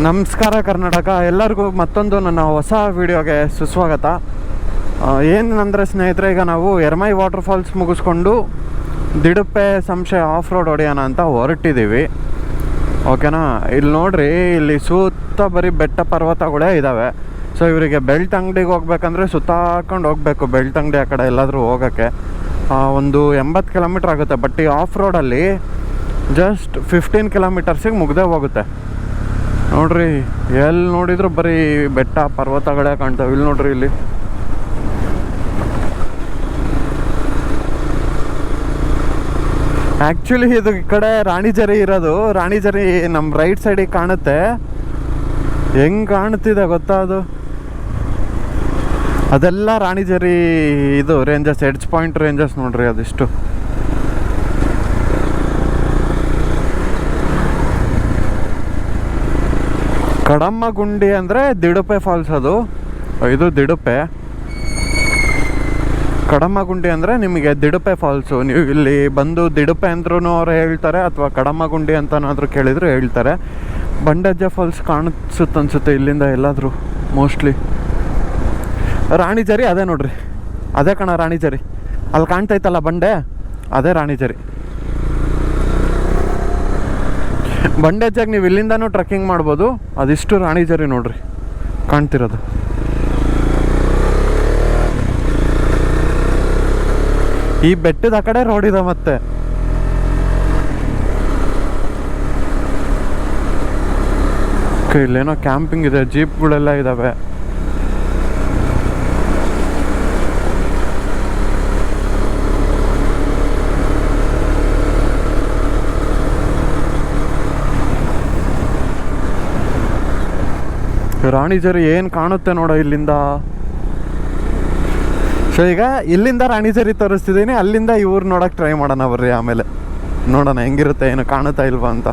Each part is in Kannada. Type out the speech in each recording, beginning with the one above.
ನಮಸ್ಕಾರ ಕರ್ನಾಟಕ, ಎಲ್ಲರಿಗೂ ಮತ್ತೊಂದು ನನ್ನ ಹೊಸ ವಿಡಿಯೋಗೆ ಸುಸ್ವಾಗತ. ಏನಂದರೆ ಸ್ನೇಹಿತರೆ, ಈಗ ನಾವು ಎರ್ಮೈ ವಾಟರ್ ಫಾಲ್ಸ್ ಮುಗಿಸ್ಕೊಂಡು ದಿಡುಪ್ಪೆ ಸಂಶಯ ಆಫ್ ರೋಡ್ ಹೊಡೆಯೋಣ ಅಂತ ಹೊರಟಿದ್ದೀವಿ. ಓಕೆನಾ. ಇಲ್ಲಿ ನೋಡ್ರಿ, ಇಲ್ಲಿ ಸುತ್ತ ಬರೀ ಬೆಟ್ಟ ಪರ್ವತಗಳೇ ಇದ್ದಾವೆ. ಸೊ ಇವರಿಗೆ ಬೆಲ್ಟ್ ಅಂಗಡಿಗೆ ಹೋಗ್ಬೇಕಂದ್ರೆ ಸುತ್ತಾಕೊಂಡು ಹೋಗಬೇಕು. ಬೆಲ್ಟ್ ಅಂಗಡಿ ಆ ಕಡೆ ಎಲ್ಲಾದರೂ ಹೋಗೋಕ್ಕೆ ಒಂದು 80 ಕಿಲೋಮೀಟ್ರ್ ಆಗುತ್ತೆ. ಬಟ್ ಈ ಆಫ್ ರೋಡಲ್ಲಿ ಜಸ್ಟ್ 15 ಕಿಲೋಮೀಟರ್ಸಿಗೆ ಮುಗ್ದೇ ಹೋಗುತ್ತೆ. ನೋಡ್ರಿ, ಎಲ್ಲಿ ನೋಡಿದ್ರು ಬರೀ ಬೆಟ್ಟ ಪರ್ವತಗಳೇ ಕಾಣ್ತಾವೆ. ಇಲ್ಲಿ ನೋಡ್ರಿ, ಇಲ್ಲಿ ಆ್ಯಕ್ಚುಲಿ ಇದು ಈ ಕಡೆ ರಾಣಿಜರಿ ಇರೋದು. ರಾಣಿಜರಿ ನಮ್ಮ ರೈಟ್ ಸೈಡಿಗೆ ಕಾಣುತ್ತೆ. ಹೆಂಗೆ ಕಾಣ್ತಿದೆ ಗೊತ್ತಾ ಅದು? ಅದೆಲ್ಲ ರಾಣಿಜರಿ ಇದು ರೇಂಜಸ್, ಎಡ್ಜ್ ಪಾಯಿಂಟ್ ರೇಂಜಸ್ ನೋಡ್ರಿ ಅದಿಷ್ಟು. ಕಡಮ್ಮಗುಂಡಿ ಅಂದರೆ ದಿಡುಪ್ಪೆ ಫಾಲ್ಸ್. ಅದು ಇದು ದಿಡುಪ್ಪೆ. ಕಡಮ್ಮಗುಂಡಿ ಅಂದರೆ ನಿಮಗೆ ದಿಡುಪ್ಪೆ ಫಾಲ್ಸು. ನೀವು ಇಲ್ಲಿ ಬಂದು ದಿಡುಪ್ಪೆ ಅಂದ್ರೂ ಅವ್ರು ಹೇಳ್ತಾರೆ, ಅಥವಾ ಕಡಮ್ಮಗುಂಡಿ ಅಂತನಾದರೂ ಕೇಳಿದ್ರು ಹೇಳ್ತಾರೆ. ಬಂಡಜ್ಜ ಫಾಲ್ಸ್ ಕಾಣಿಸುತ್ತೆ ಅನಿಸುತ್ತೆ ಇಲ್ಲಿಂದ ಎಲ್ಲಾದರೂ ಮೋಸ್ಟ್ಲಿ. ರಾಣಿಜರಿ ಅದೇ ನೋಡ್ರಿ, ಅದೇ ಕಣ ರಾಣಿಜರಿ. ಅಲ್ಲಿ ಕಾಣ್ತೈತಲ್ಲ ಬಂಡೆ, ಅದೇ ರಾಣಿಜರಿ. ಬಂಡೆಜ್ಜಾಗ ನೀವು ಇಲ್ಲಿಂದನೂ ಟ್ರೆಕ್ಕಿಂಗ್ ಮಾಡ್ಬೋದು. ಅದಿಷ್ಟು ರಾಣಿಜರಿ ನೋಡ್ರಿ ಕಾಣ್ತಿರೋದು. ಈ ಬೆಟ್ಟದ ಆ ಕಡೆ ರೋಡ್ ಇದೆ. ಮತ್ತೆ ಇಲ್ಲೇನೋ ಕ್ಯಾಂಪಿಂಗ್ ಇದೆ, ಜೀಪ್ಗಳೆಲ್ಲ ಇದ್ದಾವೆ. ರಾಣಿಜರಿ ಏನು ಕಾಣುತ್ತೆ ನೋಡೋ ಇಲ್ಲಿಂದ. ಸೊ ಈಗ ಇಲ್ಲಿಂದ ರಾಣಿಜರಿ ತೋರಿಸ್ತಿದ್ದೀನಿ, ಅಲ್ಲಿಂದ ಇವ್ರು ನೋಡೋಕೆ ಟ್ರೈ ಮಾಡೋಣ ಬರ್ರಿ. ಆಮೇಲೆ ನೋಡೋಣ ಹೆಂಗಿರುತ್ತೆ, ಏನು ಕಾಣುತ್ತಾ ಇಲ್ವಾ ಅಂತ.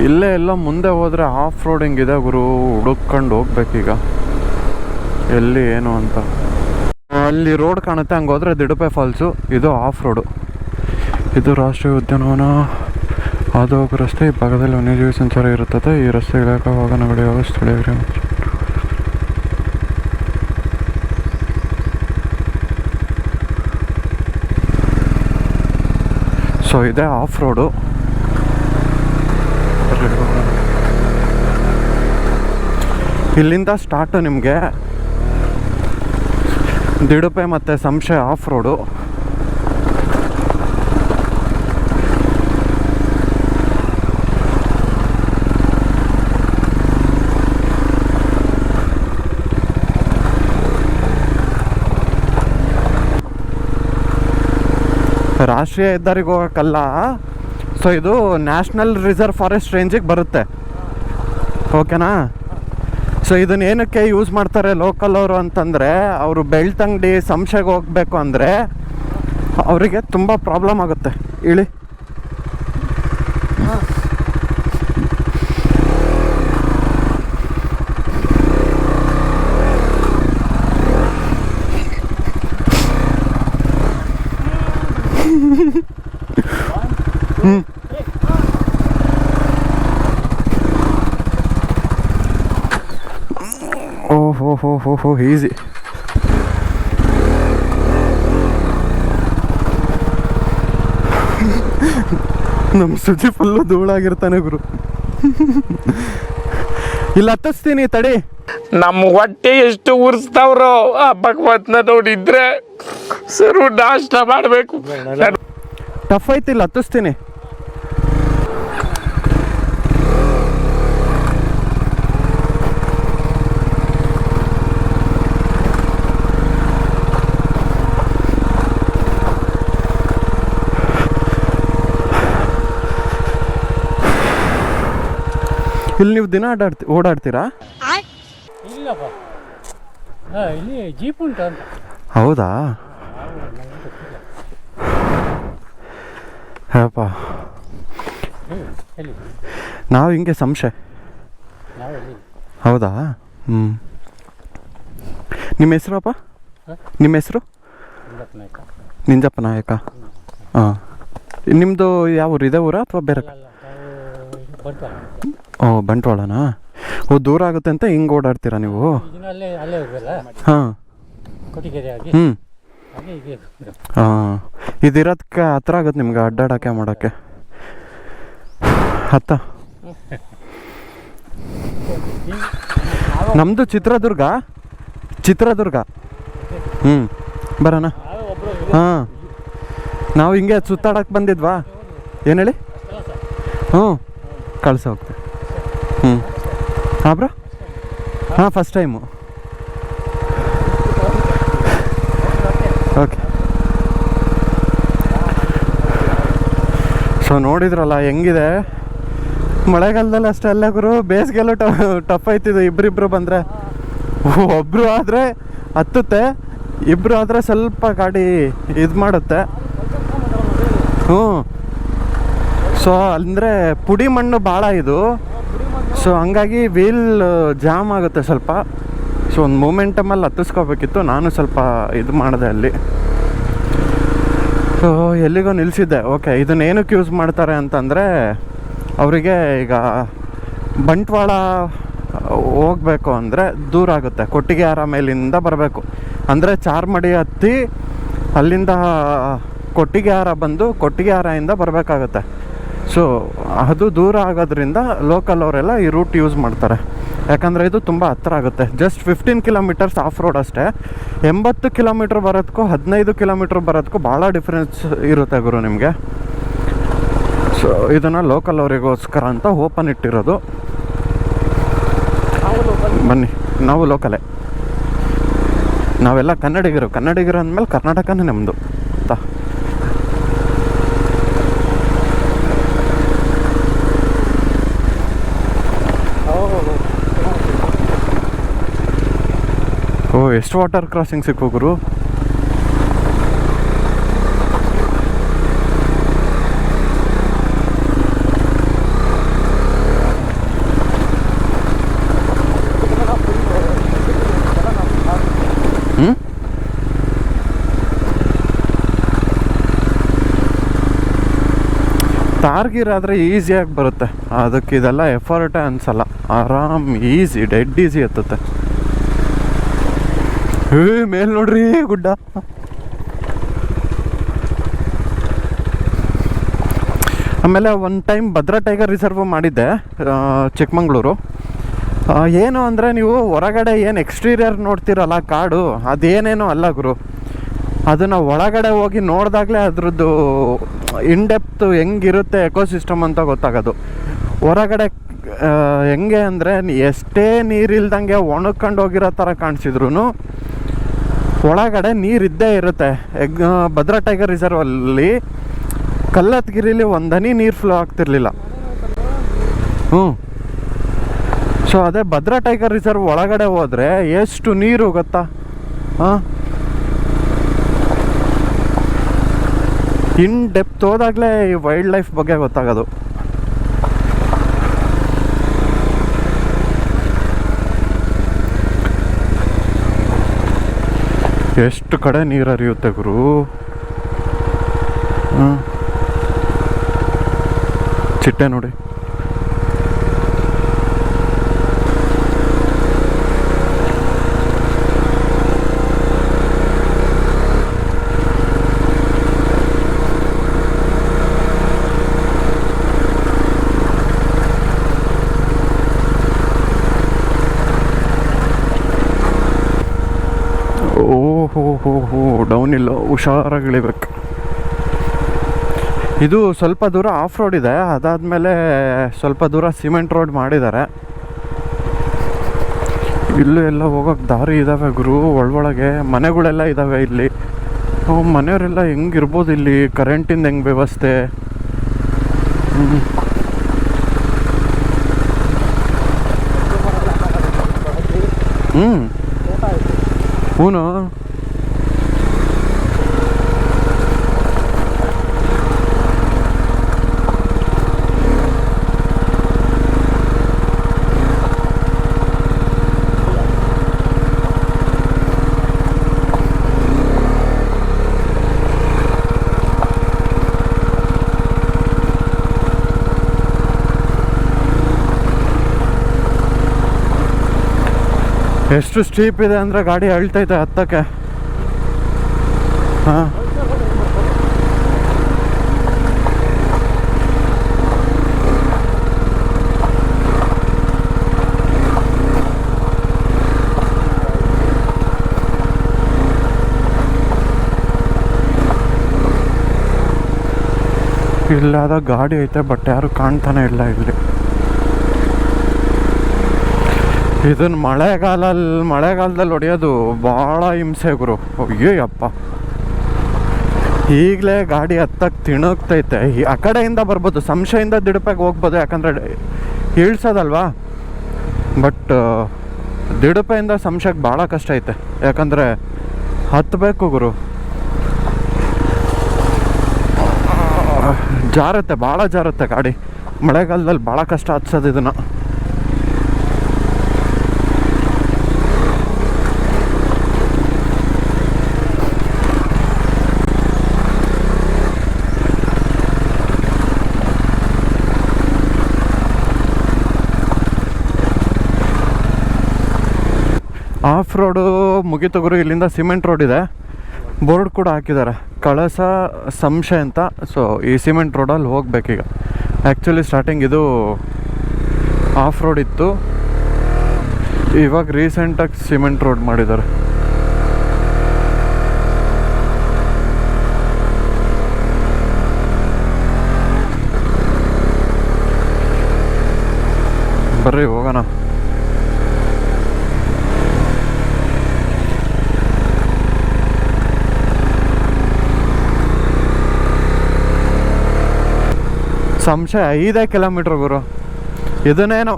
ಇಲ್ಲೇ ಎಲ್ಲ ಮುಂದೆ ಹೋದರೆ ಆಫ್ ರೋಡಿಂಗ್ ಇದೆ ಗುರು. ಹುಡುಕೊಂಡು ಹೋಗ್ಬೇಕೀಗ ಎಲ್ಲಿ ಏನು ಅಂತ. ಅಲ್ಲಿ ರೋಡ್ ಕಾಣುತ್ತೆ, ಹಂಗೆ ಹೋದರೆ ದಿಡುಪ್ಪೆ ಫಾಲ್ಸು. ಇದು ಆಫ್ ರೋಡು. ಇದು ರಾಷ್ಟ್ರೀಯ ಉದ್ಯಾನವನ ಹಾದು ಹೋಗೋ ರಸ್ತೆ. ಈ ಭಾಗದಲ್ಲಿ ವನ್ಯಜೀವಿ ಸಂಚಾರ ಇರುತ್ತದೆ. ಈ ರಸ್ತೆ ಇಲಾಖಾ ವಾಹನಗಳು ಸ್ಥಳೀಯರಿಗೆ. ಸೊ ಇದೆ ಆಫ್ ರೋಡು. ಇಲ್ಲಿಂದ ಸ್ಟಾರ್ಟು ನಿಮಗೆ ದಿಡುಪ್ಪೆ ಮತ್ತು ಸಂಶಯ ಆಫ್ ರೋಡು. ರಾಷ್ಟ್ರೀಯ ಹೆದ್ದಾರಿಗೆ ಹೋಗೋಕ್ಕಲ್ಲ. ಸೊ ಇದು ನ್ಯಾಷನಲ್ ರಿಸರ್ವ್ ಫಾರೆಸ್ಟ್ ರೇಂಜಿಗೆ ಬರುತ್ತೆ. ಓಕೆನಾ. ಸೊ ಇದನ್ನ ಏನಕ್ಕೆ ಯೂಸ್ ಮಾಡ್ತಾರೆ ಲೋಕಲ್ ಅವರು ಅಂತಂದರೆ, ಅವರು ಬೆಲ್ಟ್ ಅಂಗಡಿ ಸಂಶಯಕ್ಕೆ ಹೋಗಬೇಕು ಅಂದರೆ ಅವರಿಗೆ ತುಂಬ ಪ್ರಾಬ್ಲಮ್ ಆಗುತ್ತೆ. ಇಳಿ. ಓಹೋ ಈಸಿ. ನಮ್ಮ ಸುಜಿ ಫುಲ್ಲು ಧೂಳಾಗಿರ್ತಾನೆ ಗುರು. ಇಲ್ಲಿ ಹತ್ತಿಸ್ತೀನಿ ತಡಿ. ನಮ್ಮ ಹೊಟ್ಟೆ ಎಷ್ಟು ಉರ್ಸ್ತಾವ್ರೋ ಆ ಭಗವತ್ನ ನೋಡಿದ್ರೆ ಸರು ನಾಷ್ಟ ಮಾಡಬೇಕು. ಟಫ್ ಐತಿಲ್ಲ, ಹತ್ತಿಸ್ತೀನಿ. ಇಲ್ಲಿ ನೀವು ದಿನ ಓಡಾಡ್ತೀರಾ? ಇಲ್ಲಪ್ಪ, ಇಲ್ಲಿ ಜೀಪ್ ಉಂಟು ಅಂತ. ಹೌದಾ? ಹೇಳಪ್ಪ. ನಾವು ಹಿಂಗೆ ಸಂಶಯ. ಹೌದಾ? ನಿಮ್ಮ ಹೆಸರಪ್ಪ? ನಿಮ್ಮ ಹೆಸರು? ನಿಂಜಪ್ಪ ನಾಯಕ. ನಿಂಜಪ್ಪ ನಾಯಕ. ಹಾಂ, ನಿಮ್ಮದು ಯಾವ ಊರು? ಇದೇ ಊರಾ ಅಥವಾ ಬೇರೆ? ಅಲ್ಲ ನಾವು ಬಂಟ್ವಾಳ. ಓ, ಬಂಟ್ವಾಳನಾ? ಓ, ದೂರ ಆಗುತ್ತೆ ಅಂತ ಹಿಂಗೆ ಓಡಾಡ್ತೀರಾ ನೀವು? ಇದನ್ನ ಅಲ್ಲೇ ಹೋಗಲ್ಲ, ಹಾಂ. ಕೊಟ್ಟಿಗೆರೆ ಆಗಿ ಹ್ಞೂ. ಹಾಗೆ ಹೀಗೆ. ಹಾಂ, ಇದಿರೋದಕ್ಕೆ ಹತ್ರ ಆಗುತ್ತೆ ನಿಮ್ಗೆ ಅಡ್ಡಾಡೋಕ್ಕೆ ಮಾಡೋಕ್ಕೆ? ಹತ್ತ ನಮ್ಮದು ಚಿತ್ರದುರ್ಗ. ಹ್ಞೂ, ಬರೋಣ. ಹಾಂ, ನಾವು ಹಿಂಗೆ ಸುತ್ತಾಡಕ್ಕೆ ಬಂದಿದ್ವಾ? ಏನು ಹೇಳಿ? ಹ್ಞೂ, ಕಳ್ಸ ಹೋಗ್ತೆ. ಹ್ಞೂ. ಹಾಂ ಬ್ರೋ. ಹಾಂ, ಫಸ್ಟ್ ಟೈಮು. ಓಕೆ. ಸೊ ನೋಡಿದ್ರಲ್ಲ ಹೆಂಗಿದೆ. ಮಳೆಗಾಲದಲ್ಲಿ ಅಷ್ಟೇ ಅಲ್ಲ ಗುರು, ಬೇಸಿಗೆಲ್ಲೂ ಟಫ್ ಆಯ್ತಿದ್ದು. ಇಬ್ಬರಿಬ್ರು ಬಂದರೆ, ಒಬ್ಬರು ಆದರೆ ಹತ್ತುತ್ತೆ, ಇಬ್ಬರು ಆದರೆ ಸ್ವಲ್ಪ ಗಾಡಿ ಇದು ಮಾಡುತ್ತೆ. ಹ್ಞೂ. ಸೊ ಅಂದರೆ ಪುಡಿ ಮಣ್ಣು ಭಾಳ ಇದು. ಸೊ ಹಂಗಾಗಿ ವೀಲ್ ಜಾಮ್ ಆಗುತ್ತೆ ಸ್ವಲ್ಪ. ಸೊ ಒಂದು ಮೂಮೆಂಟಮಲ್ಲಿ ಹತ್ತಿಸ್ಕೋಬೇಕಿತ್ತು. ನಾನು ಸ್ವಲ್ಪ ಇದು ಮಾಡಿದೆ ಅಲ್ಲಿ. ಸೊ ಎಲ್ಲಿಗೋ ನಿಲ್ಲಿಸಿದ್ದೆ. ಓಕೆ, ಇದನ್ನೇನಕ್ಕೆ ಯೂಸ್ ಮಾಡ್ತಾರೆ ಅಂತಂದರೆ, ಅವರಿಗೆ ಈಗ ಬಂಟ್ವಾಳ ಹೋಗಬೇಕು ಅಂದರೆ ದೂರ ಆಗುತ್ತೆ. ಕೊಟ್ಟಿಗೆಹಾರ ಮೇಲಿಂದ ಬರಬೇಕು ಅಂದರೆ ಚಾರ್ಮಡಿ ಹತ್ತಿ ಅಲ್ಲಿಂದ ಕೊಟ್ಟಿಗೆಹಾರ ಬಂದು ಕೊಟ್ಟಿಗೆಹಾರದಿಂದ ಬರಬೇಕಾಗತ್ತೆ. ಸೊ ಅದು ದೂರ ಆಗೋದ್ರಿಂದ ಲೋಕಲ್ ಅವರೆಲ್ಲ ಈ ರೂಟ್ ಯೂಸ್ ಮಾಡ್ತಾರೆ. ಯಾಕಂದರೆ ಇದು ತುಂಬ ಹತ್ತಿರ ಆಗುತ್ತೆ. ಜಸ್ಟ್ 15 ಕಿಲೋಮೀಟರ್ಸ್ ಆಫ್ ರೋಡ್ ಅಷ್ಟೇ. 80 ಕಿಲೋಮೀಟ್ರ್ ಬರೋದಕ್ಕೂ 15 ಕಿಲೋಮೀಟ್ರ್ ಬರೋದಕ್ಕೂ ಭಾಳ ಡಿಫ್ರೆನ್ಸ್ ಇರುತ್ತೆ ಗುರು ನಿಮಗೆ. ಸೊ ಇದನ್ನು ಲೋಕಲ್ ಅವರಿಗೋಸ್ಕರ ಅಂತ ಓಪನ್ ಇಟ್ಟಿರೋದು. ಬನ್ನಿ, ನಾವು ಲೋಕಲೇ, ನಾವೆಲ್ಲ ಕನ್ನಡಿಗರು ಅಂದಮೇಲೆ ಕರ್ನಾಟಕನೇ ನಮ್ಮದು. ಓ, ಎಷ್ಟು ವಾಟರ್ ಕ್ರಾಸಿಂಗ್ ಸಿಕ್ಕು ಗುರು. ತಾರ್ಗಿರಾದರೆ ಈಸಿಯಾಗಿ ಬರುತ್ತೆ. ಅದಕ್ಕೆ ಇದೆಲ್ಲ ಎಫರ್ಟೇ ಅನಿಸಲ್ಲ. ಆರಾಮ್ ಈಸಿ, ಡೆಡ್ ಈಸಿ ಹತ್ತುತ್ತೆ. ಮೇಲೆ ನೋಡ್ರಿ ಗುಡ್ಡ. ಆಮೇಲೆ ಒಂದು ಟೈಮ್ ಭದ್ರಾ ಟೈಗರ್ ರಿಸರ್ವ್ ಮಾಡಿದ್ದೆ ಚಿಕ್ಕಮಂಗ್ಳೂರು. ಏನು ಅಂದರೆ ನೀವು ಹೊರಗಡೆ ಏನು ಎಕ್ಸ್ಟೀರಿಯರ್ ನೋಡ್ತೀರಲ್ಲ ಕಾಡು, ಅದೇನೇನೋ ಅಲ್ಲ ಗುರು. ಅದನ್ನು ಒಳಗಡೆ ಹೋಗಿ ನೋಡಿದಾಗಲೇ ಅದ್ರದ್ದು ಇನ್ಡೆಪ್ತು ಹೆಂಗಿರುತ್ತೆ ಎಕೋಸಿಸ್ಟಮ್ ಅಂತ ಗೊತ್ತಾಗೋದು. ಹೊರಗಡೆ ಹೆಂಗೆ ಅಂದರೆ ಎಷ್ಟೇ ನೀರಿಲ್ದಂಗೆ ಒಣಗ್ಕೊಂಡು ಹೋಗಿರೋ ಥರ ಕಾಣಿಸಿದ್ರು ಒಳಗಡೆ ನೀರಿದ್ದೇ ಇರುತ್ತೆ. ಭದ್ರಾ ಟೈಗರ್ ರಿಸರ್ವಲ್ಲಿ ಕಲ್ಲತ್ಗಿರಿಲಿ ಒಂದು ಹನಿ ನೀರು ಫ್ಲೋ ಆಗ್ತಿರ್ಲಿಲ್ಲ. ಸೊ ಅದೇ ಭದ್ರಾ ಟೈಗರ್ ರಿಸರ್ವ್ ಒಳಗಡೆ ಹೋದರೆ ಎಷ್ಟು ನೀರು ಗೊತ್ತಾ. ಇನ್ ಡೆಪ್ತ್ ಹೋದಾಗಲೇ ಈ ವೈಲ್ಡ್ ಲೈಫ್ ಬಗ್ಗೆ ಗೊತ್ತಾಗೋದು. ಎಷ್ಟು ಕಡೆ ನೀರು ಹರಿಯುತ್ತೆ ಗುರು. ಚಿಟ್ಟೆ ನೋಡಿ. ಓಹೋ ಡೌನ್ ಇಲ್ಲ, ಹುಷಾರಾಗಿ ಇಳಿಬೇಕು. ಇದು ಸ್ವಲ್ಪ ದೂರ ಆಫ್ ರೋಡ್ ಇದೆ, ಅದಾದಮೇಲೆ ಸ್ವಲ್ಪ ದೂರ ಸಿಮೆಂಟ್ ರೋಡ್ ಮಾಡಿದ್ದಾರೆ. ಇಲ್ಲೂ ಎಲ್ಲ ಹೋಗೋಕ್ಕೆ ದಾರಿ ಇದ್ದಾವೆ ಗುರು. ಒಳಗೆ ಮನೆಗಳೆಲ್ಲ ಇದ್ದಾವೆ ಇಲ್ಲಿ. ಮನೆಯವರೆಲ್ಲ ಹೆಂಗಿರ್ಬೋದು ಇಲ್ಲಿ, ಕರೆಂಟಿಂದ ಹೆಂಗೆ ವ್ಯವಸ್ಥೆ. ಹ್ಞೂ. ಎಷ್ಟು ಸ್ಟೀಪ್ ಇದೆ ಅಂದರೆ ಗಾಡಿ ಅಳ್ತೈತೆ ಹತ್ತಕ್ಕೆ. ಹಾಂ, ಇಲ್ಲಾದ ಗಾಡಿ ಐತೆ ಬಟ್ ಯಾರು ಕಾಣ್ತಾನೆ ಇಲ್ಲ ಇಲ್ಲಿ. ಇದನ್ನು ಮಳೆಗಾಲದಲ್ಲಿ ಹೊಡೆಯೋದು ಭಾಳ ಹಿಂಸೆ ಗುರು. ಅಯ್ಯಪ್ಪ, ಈಗಲೇ ಗಾಡಿ ಹತ್ತಕ್ಕೆ ತಿಣುಕ್ತೈತೆ. ಆ ಕಡೆಯಿಂದ ಬರ್ಬೋದು, ಸಂಶಯದಿಂದ ದಿಡುಪಾಗಿ ಹೋಗ್ಬೋದು, ಯಾಕಂದರೆ ಇಳಿಸೋದಲ್ವಾ. ಬಟ್ ದಿಡುಪೆಯಿಂದ ಸಂಶಯಕ್ಕೆ ಭಾಳ ಕಷ್ಟ ಐತೆ, ಯಾಕಂದರೆ ಹತ್ತಬೇಕು ಗುರು. ಜಾರುತ್ತೆ, ಭಾಳ ಜಾರುತ್ತೆ ಗಾಡಿ. ಮಳೆಗಾಲದಲ್ಲಿ ಭಾಳ ಕಷ್ಟ ಹತ್ಸೋದು ಇದನ್ನು. ಆಫ್ ರೋಡು ಮುಗಿತು ಗುರು. ಇಲ್ಲಿಂದ ಸಿಮೆಂಟ್ ರೋಡ್ ಇದೆ, ಬೋರ್ಡ್ ಕೂಡ ಹಾಕಿದ್ದಾರೆ, ಕಳಸ ಸಂಶಯ ಅಂತ. ಸೊ ಈ ಸಿಮೆಂಟ್ ರೋಡಲ್ಲಿ ಹೋಗ್ಬೇಕೀಗ. ಆ್ಯಕ್ಚುಲಿ ಸ್ಟಾರ್ಟಿಂಗ್ ಇದು ಆಫ್ ರೋಡ್ ಇತ್ತು, ಇವಾಗ ರೀಸೆಂಟಾಗಿ ಸಿಮೆಂಟ್ ರೋಡ್ ಮಾಡಿದ್ದಾರೆ. ಬರ್ರಿ ಹೋಗೋಣ. ಸಂಶಯ 5 ಕಿಲೋಮೀಟ್ರ್ ಗುರು. ಇದನ್ನೇನೋ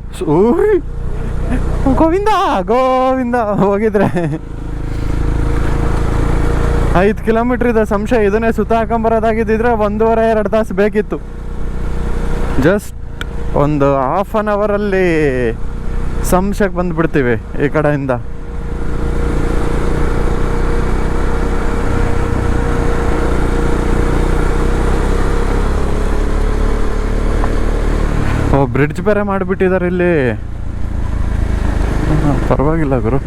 ಗೋವಿಂದ ಹೋಗಿದ್ರೆ 5 ಕಿಲೋಮೀಟ್ರ್ ಇದೆ ಸಂಶಯ. ಇದನ್ನೇ ಸುತ್ತ ಹಾಕೊಂಬರೋದಾಗಿದ್ದಿದ್ರೆ 1.5-2 ತಾಸು ಬೇಕಿತ್ತು. ಜಸ್ಟ್ ಒಂದು ಹಾಫ್ ಆನ್ ಅವರಲ್ಲಿ ಸಂಶಯಕ್ಕೆ ಬಂದುಬಿಡ್ತೀವಿ ಈ ಕಡೆಯಿಂದ. ಬ್ರಿಡ್ಜ್ ಬೇರೆ ಮಾಡಿಬಿಟ್ಟಿದ್ದಾರೆ ಇಲ್ಲಿ. ಪರವಾಗಿಲ್ಲ ಗುರು.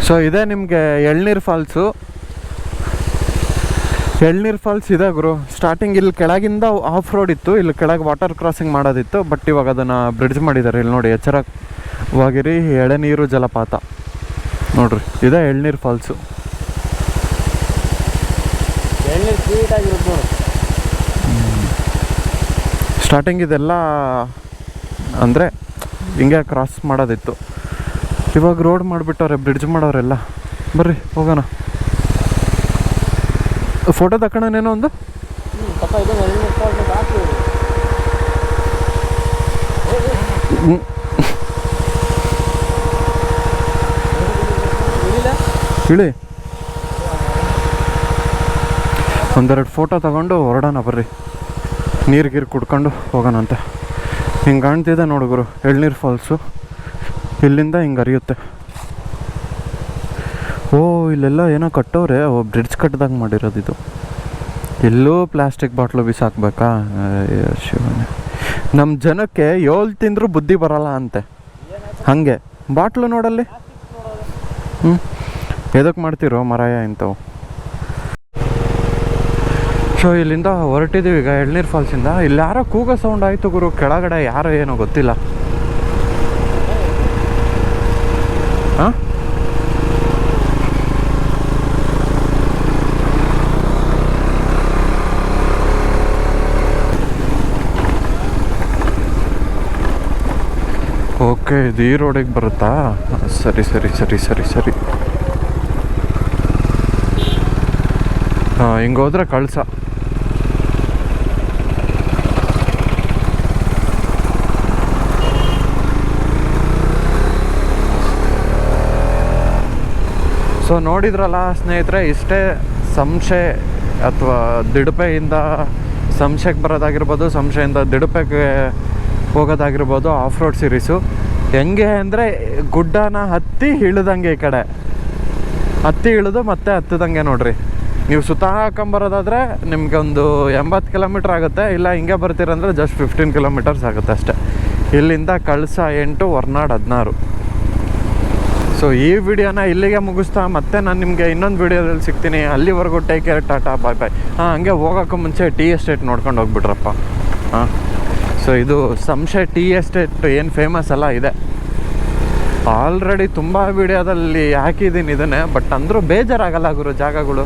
ಸೊ ಇದೇ ನಿಮಗೆ ಎಳ್ನೀರು ಫಾಲ್ಸು. ಎಳ್ನೀರು ಫಾಲ್ಸ್ ಇದೆ ಗುರು. ಸ್ಟಾರ್ಟಿಂಗ್ ಇಲ್ಲಿ ಕೆಳಗಿಂದ ಆಫ್ ರೋಡ್ ಇತ್ತು, ಇಲ್ಲಿ ಕೆಳಗೆ ವಾಟರ್ ಕ್ರಾಸಿಂಗ್ ಮಾಡೋದಿತ್ತು. ಬಟ್ ಇವಾಗ ಅದನ್ನು ಬ್ರಿಡ್ಜ್ ಮಾಡಿದ್ದಾರೆ. ಇಲ್ಲಿ ನೋಡಿ, ಎಚ್ಚರವಾಗಿರಿ, ಎಳೆನೀರು ಜಲಪಾತ ನೋಡ್ರಿ, ಇದೇ ಎಳ್ನೀರು ಫಾಲ್ಸು. ಸ್ಟಾರ್ಟಿಂಗ್ ಇದೆಲ್ಲ ಅಂದರೆ ಹಿಂಗೆ ಕ್ರಾಸ್ ಮಾಡೋದಿತ್ತು. ಇವಾಗ ರೋಡ್ ಮಾಡಿಬಿಟ್ಟವ್ರೆ, ಬ್ರಿಡ್ಜ್ ಮಾಡೋರೆಲ್ಲ. ಬರ್ರಿ ಹೋಗೋಣ. ಫೋಟೋ ತಗೊಳ್ಳೋನೇನೋ ಒಂದು. ಇಳಿ, ಒಂದೆರಡು ಫೋಟೋ ತಗೊಂಡು ಹೊರಡೋಣ ಬರ್ರಿ. ನೀರು ಕುಡ್ಕೊಂಡು ಹೋಗೋಣ ಅಂತ. ಹಿಂಗೆ ಕಾಣ್ತಿದೆ ನೋಡು ಗುರು ಎಳ್ನೀರು ಫಾಲ್ಸು. ಇಲ್ಲಿಂದ ಹಿಂಗೆ ಹರಿಯುತ್ತೆ. ಓ, ಇಲ್ಲೆಲ್ಲ ಏನೋ ಕಟ್ಟವ್ರೆ. ಬ್ರಿಡ್ಜ್ ಕಟ್ಟಿದಾಗ ಮಾಡಿರೋದು ಇದು. ಎಲ್ಲೂ ಪ್ಲಾಸ್ಟಿಕ್ ಬಾಟ್ಲು ಬಿಸಾಕ್ಬೇಕಾ? ಶಿವನೇ, ನಮ್ಮ ಜನಕ್ಕೆ 7 ತಿಂದರೂ ಬುದ್ಧಿ ಬರೋಲ್ಲ ಅಂತೆ. ಹಾಗೆ ಬಾಟ್ಲು ನೋಡಲ್ಲಿ. ಎದಕ್ಕೆ ಮಾಡ್ತಿರೋ ಮರಾಯ ಇಂಥವು. ಸೊ ಇಲ್ಲಿಂದ ಹೊರಟಿದ್ದೀವಿ ಈಗ ಎಳ್ನೀರು ಫಾಲ್ಸಿಂದ. ಇಲ್ಲಿ ಯಾರೋ ಕೂಗೋ ಸೌಂಡ್ ಆಯಿತು ಗುರು, ಕೆಳಗಡೆ ಯಾರೋ ಏನೋ ಗೊತ್ತಿಲ್ಲ. ಹಾಂ, ಓಕೆ, ಇದು ಈ ರೋಡಿಗೆ ಬರುತ್ತಾ? ಸರಿ ಸರಿ ಸರಿ ಸರಿ ಸರಿ. ಹಾಂ, ಹಿಂಗೆ ಹೋದ್ರೆ ಕಳ್ಸ. ಸೊ ನೋಡಿದ್ರಲ್ಲ ಸ್ನೇಹಿತರೆ, ಇಷ್ಟೇ ಸಂಶಯ ಅಥವಾ ದಿಡುಪೆಯಿಂದ ಸಂಶಯಕ್ಕೆ ಬರೋದಾಗಿರ್ಬೋದು, ಸಂಶಯದಿಂದ ದಿಡುಪೆಗೆ ಹೋಗೋದಾಗಿರ್ಬೋದು ಆಫ್ ರೋಡ್ ಸೀರೀಸು. ಹೆಂಗೆ ಅಂದರೆ ಗುಡ್ಡನ ಹತ್ತಿ ಇಳಿದಂಗೆ, ಈ ಕಡೆ ಹತ್ತಿ ಇಳಿದು ಮತ್ತೆ ಹತ್ತದಂಗೆ ನೋಡ್ರಿ. ನೀವು ಸುತ್ತ ಹಾಕೊಂಬರೋದಾದರೆ ನಿಮಗೆ ಒಂದು 80 ಕಿಲೋಮೀಟ್ರ್ ಆಗುತ್ತೆ. ಇಲ್ಲ ಹಿಂಗೆ ಬರ್ತೀರಂದರೆ ಜಸ್ಟ್ 15 ಕಿಲೋಮೀಟರ್ಸ್ ಆಗುತ್ತೆ ಅಷ್ಟೇ. ಇಲ್ಲಿಂದ ಕಳಸ 8, ಹೊರನಾಡು 16. ಸೊ ಈ ವಿಡಿಯೋನ ಇಲ್ಲಿಗೆ ಮುಗಿಸ್ತಾ ಮತ್ತೆ ನಾನು ನಿಮಗೆ ಇನ್ನೊಂದು ವಿಡಿಯೋದಲ್ಲಿ ಸಿಗ್ತೀನಿ. ಅಲ್ಲಿವರೆಗೂ ಟೇಕ್ ಕೇರ್, ಟಾಟಾ, ಬಾಯ್ ಬಾಯ್. ಹಂಗೆ ಹೋಗೋಕ್ಕೂ ಮುಂಚೆ ಟೀ ಎಸ್ಟೇಟ್ ನೋಡ್ಕೊಂಡು ಹೋಗ್ಬಿಟ್ರಪ್ಪ. ಸೊ ಇದು ಸಂಶಯ ಟೀ ಎಸ್ಟೇಟ್ ಏನು ಫೇಮಸ್ ಅಲ್ಲ ಇದೆ. ಆಲ್ರೆಡಿ ತುಂಬ ವಿಡಿಯೋದಲ್ಲಿ ಹಾಕಿದ್ದೀನಿ ಇದನ್ನೇ, ಬಟ್ ಅಂದರೂ ಬೇಜಾರಾಗಲ್ಲ ಗುರು ಜಾಗಗಳು.